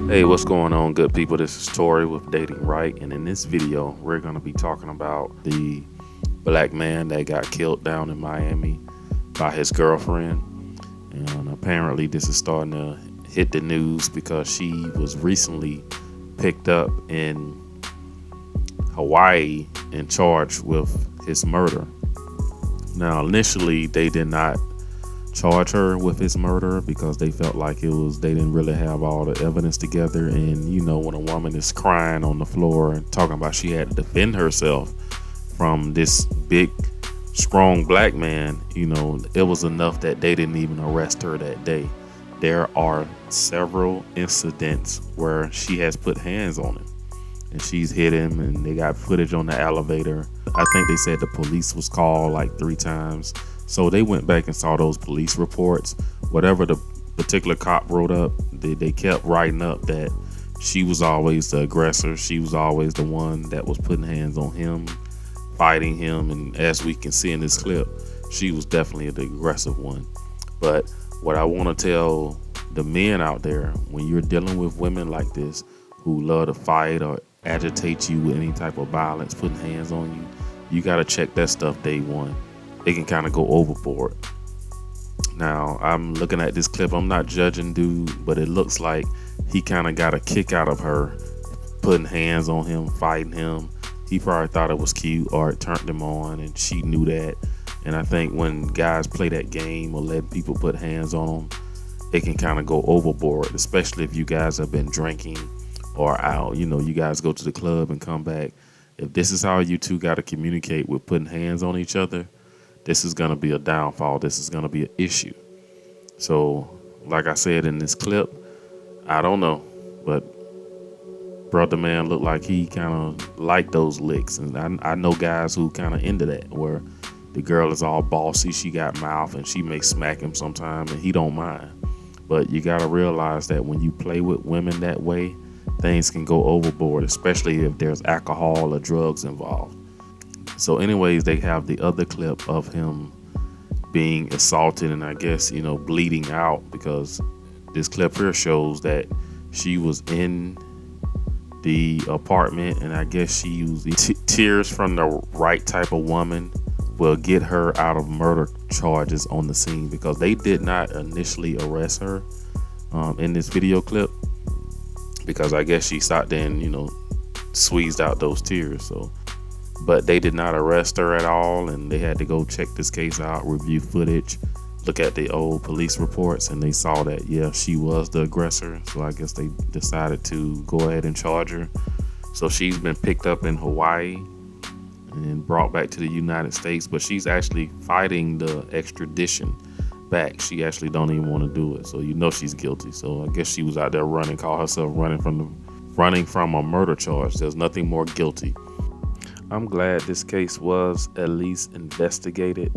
Hey, what's going on, good people? This is Tori with Datingwright, and in this video, we're going to be talking about the black man that got killed down in Miami by his girlfriend. And apparently, this is starting to hit the news because she was recently picked up in Hawaii and charged with his murder. Now, initially, they did not charge her with his murder because they felt like they didn't really have all the evidence together. And when a woman is crying on the floor and talking about she had to defend herself from this big strong black man, it was enough that they didn't even arrest her that day. There are several incidents where she has put hands on him and she's hit him, and they got footage on the elevator. I think they said the police was called like 3 times. So they went back and saw those police reports. Whatever the particular cop wrote up, they kept writing up that she was always the aggressor. She was always the one that was putting hands on him, fighting him. And as we can see in this clip, she was definitely the aggressive one. But what I want to tell the men out there, when you're dealing with women like this who love to fight or agitate you with any type of violence, putting hands on you, you got to check that stuff day one. They can kind of go overboard. Now, I'm looking at this clip. I'm not judging dude, but it looks like he kind of got a kick out of her putting hands on him, fighting him. He probably thought it was cute or it turned him on, and she knew that. And I think when guys play that game or let people put hands on them, it can kind of go overboard, especially if you guys have been drinking or out. You guys go to the club and come back. If this is how you two got to communicate with putting hands on each other, this is going to be a downfall. This is going to be an issue. So, like I said in this clip, I don't know, but brother man looked like he kind of liked those licks. And I know guys who kind of into that, where the girl is all bossy, she got mouth, and she may smack him sometime, and he don't mind. But you got to realize that when you play with women that way, things can go overboard, especially if there's alcohol or drugs involved. So anyways, they have the other clip of him being assaulted and I guess, bleeding out, because this clip here shows that she was in the apartment, and I guess she used the tears from the right type of woman will get her out of murder charges on the scene, because they did not initially arrest her in this video clip, because I guess she sat there and, squeezed out those tears. So, but they did not arrest her at all, and they had to go check this case out, review footage, look at the old police reports, and they saw that, yeah, she was the aggressor. So I guess they decided to go ahead and charge her. So she's been picked up in Hawaii and brought back to the United States, but she's actually fighting the extradition back. She actually don't even want to do it. So she's guilty. So I guess she was out there running, call herself running from a murder charge. There's nothing more guilty. I'm glad this case was at least investigated,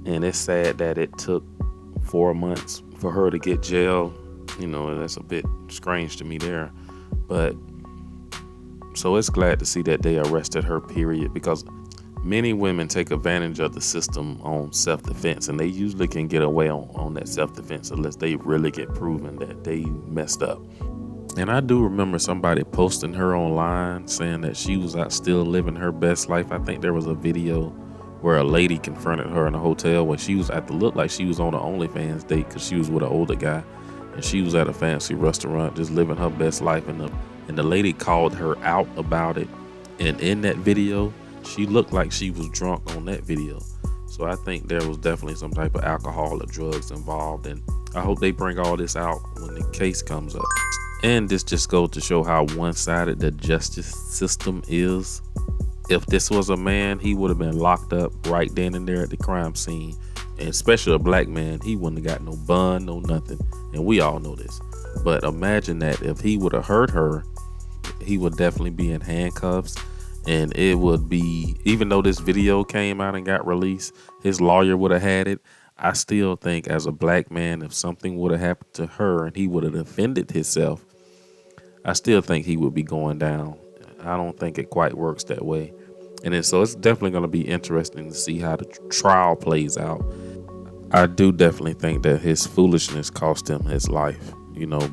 and it's sad that it took 4 months for her to get jail. That's a bit strange to me there, but so it's glad to see that they arrested her, period, because many women take advantage of the system on self-defense, and they usually can get away on that self-defense unless they really get proven that they messed up. And I do remember somebody posting her online saying that she was out still living her best life. I think there was a video where a lady confronted her in a hotel when she was looked like she was on an Onlyfans date, because she was with an older guy, and she was at a fancy restaurant just living her best life. And the lady called her out about it. And in that video, she looked like she was drunk on that video. So I think there was definitely some type of alcohol or drugs involved. And I hope they bring all this out when the case comes up. And this just goes to show how one-sided the justice system is. If this was a man, he would have been locked up right then and there at the crime scene. And especially a black man, he wouldn't have got no bond, no nothing. And we all know this. But imagine that if he would have hurt her, he would definitely be in handcuffs. And it would be, even though this video came out and got released, his lawyer would have had it. I still think as a black man, if something would have happened to her and he would have defended himself, I still think he would be going down. I don't think it quite works that way. And then, so it's definitely going to be interesting to see how the trial plays out. I do definitely think that his foolishness cost him his life.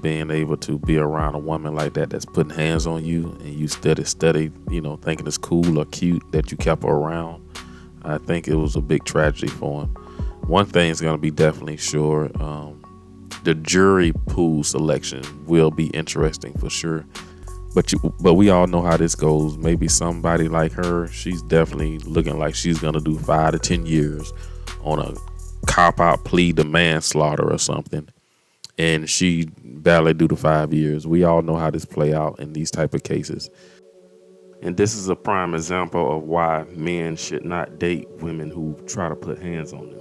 being able to be around a woman like that that's putting hands on you, and you steady, thinking it's cool or cute that you kept her around. I think it was a big tragedy for him. One thing's gonna be definitely sure, the jury pool selection will be interesting for sure. But we all know how this goes. Maybe somebody like her, she's definitely looking like she's gonna do 5 to 10 years on a cop-out plea to manslaughter or something, and she barely do the 5 years. We all know how this play out in these type of cases. And this is a prime example of why men should not date women who try to put hands on them.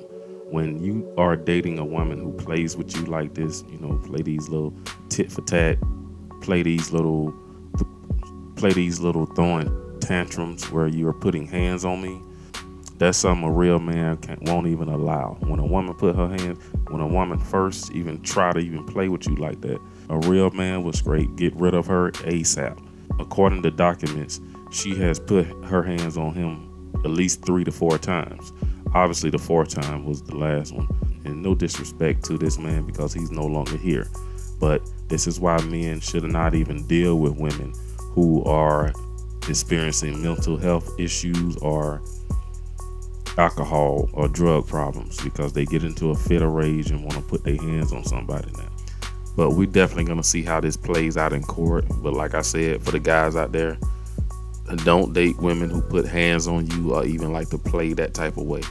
When you are dating a woman who plays with you like this, play these little tit for tat, play these little throwing tantrums where you are putting hands on me, that's something a real man won't even allow. When a woman first even try to even play with you like that, a real man will straight get rid of her ASAP. According to documents, she has put her hands on him at least 3 to 4 times. Obviously, the 4th time was the last one. And no disrespect to this man because he's no longer here. But this is why men should not even deal with women who are experiencing mental health issues or alcohol or drug problems, because they get into a fit of rage and want to put their hands on somebody now. But we definitely going to see how this plays out in court. But like I said, for the guys out there, don't date women who put hands on you or even like to play that type of way.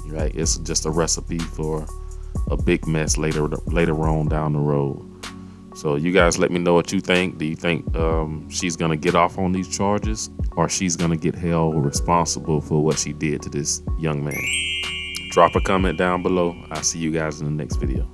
Right? It's just a recipe for a big mess later on down the road. So you guys let me know what you think. Do you think she's going to get off on these charges, or she's going to get held responsible for what she did to this young man? Drop a comment down below. I'll see you guys in the next video.